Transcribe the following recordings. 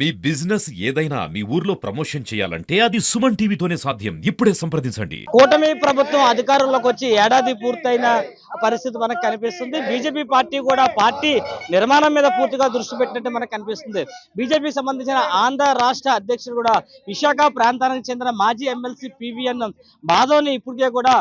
మీ business ఏదైనా మీ ఊర్లో promotion చేయాలంటే అది సుమన్ టీవీతోనే సాధ్యం. ఇప్పుడే సంప్రదించండి. కూటమి ప్రభుత్వం అధికారంలోకి వచ్చి ఏడాది పూర్తయిన పరిస్థితి మనకు కనిపిస్తుంది. బీజేపీ పార్టీ కూడా పార్టీ నిర్మాణం మీద పూర్తిగా దృష్టి పెట్టినట్టు మనకు కనిపిస్తుంది. బీజేపీకి సంబంధించిన ఆంధ్ర రాష్ట్ర అధ్యక్షుడు కూడా విశాఖ ప్రాంతానికి చెందిన మాజీ ఎమ్మెల్సీ పివిఎన్ మాధవ్ని ఇప్పటికే కూడా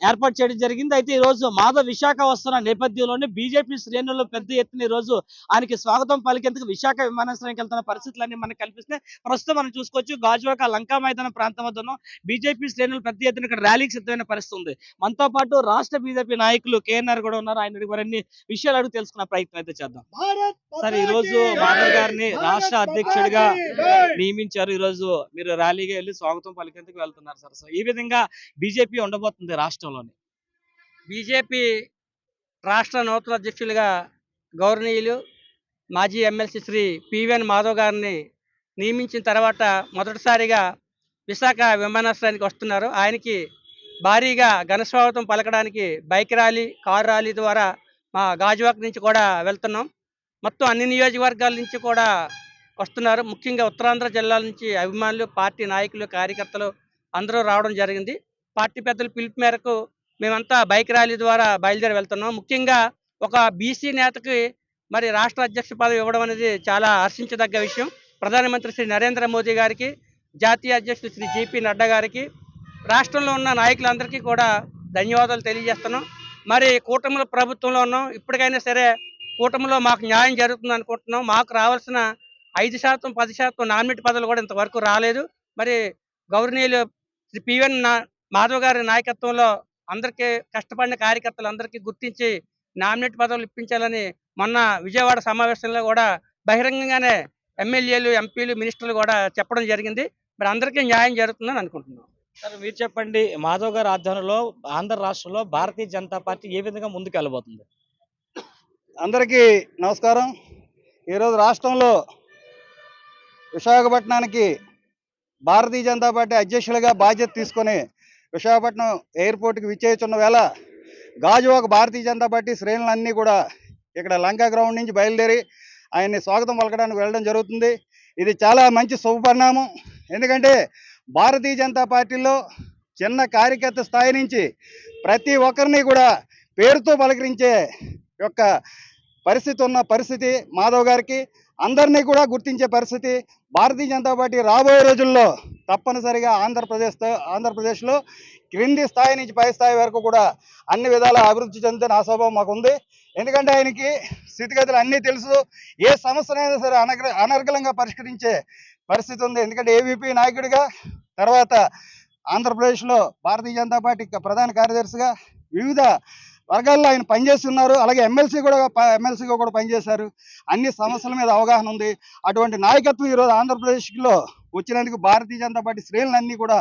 ఏర్పాటు చేయడం జరిగింది. అయితే ఈ రోజు మాధవ్ విశాఖ వస్తున్న నేపథ్యంలోనే బీజేపీ శ్రేణులు పెద్ద ఎత్తున ఈ రోజు ఆయనకి స్వాగతం పలికేందుకు విశాఖ విమానాశ్రయానికి వెళ్తున్న పరిస్థితులన్నీ మనకు కల్పిస్తున్నాయి. ప్రస్తుతం మనం చూసుకోవచ్చు గాజువాక లంకా మైదానం ప్రాంతం వద్ద ఉన్నాం. బీజేపీ శ్రేణులు పెద్ద ఎత్తున ఇక్కడ ర్యాలీకి సిద్ధమైన పరిస్థితి ఉంది. మనతో పాటు రాష్ట్ర బీజేపీ నాయకులు కేఎన్ఆర్ కూడా ఉన్నారు. ఆయన మరిన్ని విషయాలు అడుగు తెలుసుకున్న ప్రయత్నం అయితే చేద్దాం. సార్, ఈ రోజు మాధవ్ గారిని రాష్ట్ర అధ్యక్షుడిగా నియమించారు. ఈ రోజు మీరు ర్యాలీగా వెళ్ళి స్వాగతం పలికేందుకు వెళ్తున్నారు సార్. సో ఈ విధంగా బీజేపీ ఉండబోతుంది రాష్ట్రంలోని. బీజేపీ రాష్ట్ర నూతన అధ్యక్షులుగా గౌరవనీయులు మాజీ ఎమ్మెల్సీ శ్రీ పివిఎన్ మాధవ్ గారిని నియమించిన తర్వాత మొదటిసారిగా విశాఖ విమానాశ్రయానికి వస్తున్నారు. ఆయనకి భారీగా ఘనస్వాగతం పలకడానికి బైక్ ర్యాలీ, కారు ర్యాలీ ద్వారా మా గాజువాక నుంచి కూడా వెళ్తున్నాం. మొత్తం అన్ని నియోజకవర్గాల నుంచి కూడా వస్తున్నారు. ముఖ్యంగా ఉత్తరాంధ్ర జిల్లాల నుంచి అభిమానులు, పార్టీ నాయకులు, కార్యకర్తలు అందరూ రావడం జరిగింది. పార్టీ పెద్దల పిలుపు మేరకు మేమంతా బైక్ ర్యాలీ ద్వారా బయలుదేరి వెళ్తున్నాం. ముఖ్యంగా ఒక బీసీ నేతకి మరి రాష్ట్ర అధ్యక్ష పదవి ఇవ్వడం అనేది చాలా హర్షించదగ్గ విషయం. ప్రధానమంత్రి శ్రీ నరేంద్ర మోదీ గారికి, జాతీయ అధ్యక్షుడు శ్రీ జేపీ నడ్డా గారికి, రాష్ట్రంలో ఉన్న నాయకులందరికీ కూడా ధన్యవాదాలు తెలియజేస్తున్నాం. మరి కూటమిలో ప్రభుత్వంలో ఉన్నాం. ఇప్పటికైనా సరే కూటమిలో మాకు న్యాయం జరుగుతుంది అనుకుంటున్నాం. మాకు రావాల్సిన 5%, 10% నామినేట్ పదవులు కూడా ఇంతవరకు రాలేదు. మరి గౌరవనీయులు శ్రీ పివిఎన్ మాధవ్ గారి నాయకత్వంలో అందరికీ కష్టపడిన కార్యకర్తలందరికీ గుర్తించి నామినేట్ పదవులు ఇప్పించాలని మొన్న విజయవాడ సమావేశంలో కూడా బహిరంగంగానే ఎమ్మెల్యేలు, ఎంపీలు, మినిస్టర్లు కూడా చెప్పడం జరిగింది. మరి అందరికీ న్యాయం జరుగుతుందని అనుకుంటున్నాం. సార్, మీరు చెప్పండి, మాధవ్ గారి ఆధ్వర్యంలో ఆంధ్ర రాష్ట్రంలో భారతీయ జనతా పార్టీ ఏ విధంగా ముందుకు వెళ్ళబోతుంది? అందరికీ నమస్కారం. ఈరోజు రాష్ట్రంలో విశాఖపట్నానికి భారతీయ జనతా పార్టీ అధ్యక్షులుగా బాధ్యత తీసుకొని విశాఖపట్నం ఎయిర్పోర్ట్కి విచ్చేస్తున్న వేళ గాజువాక భారతీయ జనతా పార్టీ శ్రేణులన్నీ కూడా ఇక్కడ లంకా గ్రౌండ్ నుంచి బయలుదేరి ఆయన్ని స్వాగతం పలకడానికి వెళ్ళడం జరుగుతుంది. ఇది చాలా మంచి శుభపరిణామం. ఎందుకంటే భారతీయ జనతా పార్టీలో చిన్న కార్యకర్త స్థాయి నుంచి ప్రతి ఒక్కరిని కూడా పేరుతో పలకరించే యొక్క పరిస్థితి మాధవ్ గారికి అందరినీ కూడా గుర్తించే పరిస్థితి భారతీయ జనతా పార్టీ రాబోయే రోజుల్లో తప్పనిసరిగా ఆంధ్రప్రదేశ్లో క్రింది స్థాయి నుంచి పై స్థాయి వరకు కూడా అన్ని విధాల అభివృద్ధి చెందుతున్న ఆశాభావం మాకు ఉంది. ఎందుకంటే ఆయనకి స్థితిగతులు అన్నీ తెలుసు. ఏ సమస్యనైనా సరే అనర్గళంగా పరిష్కరించే పరిస్థితి ఉంది. ఎందుకంటే ఏవీపీ నాయకుడిగా, తర్వాత ఆంధ్రప్రదేశ్లో భారతీయ జనతా పార్టీ ప్రధాన కార్యదర్శిగా వివిధ వర్గాల్లో ఆయన పనిచేస్తున్నారు. అలాగే ఎమ్మెల్సీగా కూడా పనిచేశారు. అన్ని సమస్యల మీద అవగాహన ఉంది. అటువంటి నాయకత్వం ఈరోజు ఆంధ్రప్రదేశ్లో వచ్చినందుకు భారతీయ జనతా పార్టీ శ్రేణులన్నీ కూడా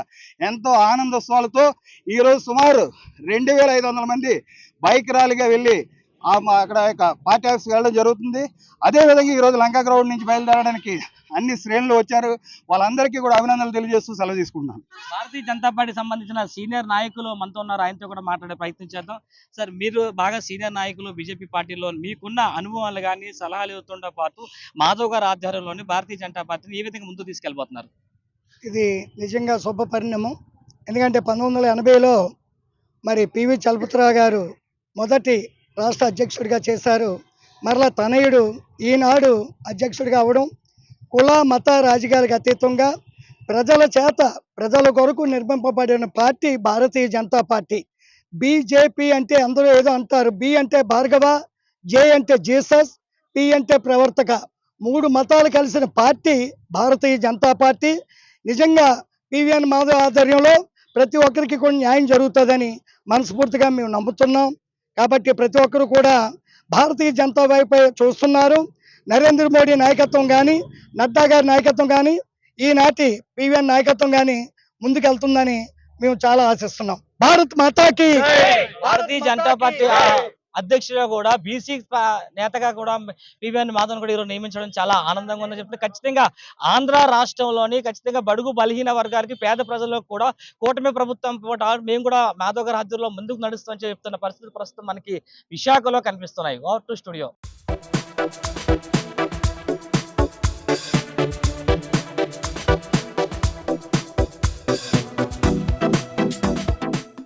ఎంతో ఆనందోత్సవాలతో ఈరోజు సుమారు 2500 మంది బైక్ ర్యాలీగా వెళ్ళి అక్కడ పార్టీ ఆఫీస్కి వెళ్ళడం జరుగుతుంది. అదేవిధంగా ఈరోజు లంకా గ్రౌండ్ నుంచి బయలుదేరడానికి అన్ని శ్రేణులు వచ్చారు. వాళ్ళందరికీ కూడా అభినందనలు తెలియజేస్తూ సెలవు తీసుకుంటున్నాను. భారతీయ జనతా పార్టీ సంబంధించిన సీనియర్ నాయకులు మనతో ఉన్నారు. ఆయనతో కూడా మాట్లాడే ప్రయత్నం చేద్దాం. సార్, మీరు బాగా సీనియర్ నాయకులు బీజేపీ పార్టీలో, మీకున్న అనుభవాలు కానీ సలహాలు ఇవ్వడంతో పాటు మాధవ్ గారి ఆధ్వర్యంలోని భారతీయ జనతా పార్టీని ఏ విధంగా ముందుకు తీసుకెళ్ళిపోతున్నారు? ఇది నిజంగా శుభ పరిణామం. ఎందుకంటే 1980లో మరి పివి చలపతిరావు గారు మొదటి రాష్ట్ర అధ్యక్షుడిగా చేశారు. మరలా తనయుడు ఈనాడు అధ్యక్షుడిగా అవడం, కుల మత రాజకీయాలకు అతీతంగా ప్రజల కొరకు నిర్మింపబడిన party Bharatiya Janata party. BJP అంటే అందరూ ఏదో అంటారు. బి అంటే భార్గవ, జే అంటే జీసస్, పి అంటే ప్రవర్తక. 3 మతాలు కలిసిన పార్టీ భారతీయ జనతా పార్టీ. నిజంగా పివిఎన్ మాధవ్ ఆధ్వర్యంలో ప్రతి ఒక్కరికి కూడా న్యాయం జరుగుతుందని మనస్ఫూర్తిగా మేము నమ్ముతున్నాం. కాబట్టి ప్రతి ఒక్కరు కూడా భారతీయ జనతా వైపు చూస్తున్నారు. నరేంద్ర మోడీ నాయకత్వం కానీ, నడ్డా గారి నాయకత్వం కానీ, ఈనాటి పివిఎన్ నాయకత్వం కానీ ముందుకెళ్తుందని మేము చాలా ఆశిస్తున్నాం. భారత్ మాతాకి. భారతీయ జనతా పార్టీ అధ్యక్షుడిగా కూడా బీసీ నేతగా కూడా పివిఎన్ మాధవ్ కూడా ఈరోజు నియమించడం చాలా ఆనందంగా ఉందని చెప్తే, ఖచ్చితంగా ఆంధ్ర రాష్ట్రంలోని ఖచ్చితంగా బడుగు బలహీన వర్గాలకి, పేద ప్రజలకు కూడా కూటమి ప్రభుత్వం మేము కూడా మాధవ్ గారి ఆధ్వర్యంలో ముందుకు నడుస్తామని చెప్తున్న పరిస్థితులు ప్రస్తుతం మనకి విశాఖలో కనిపిస్తున్నాయి. Over to studio.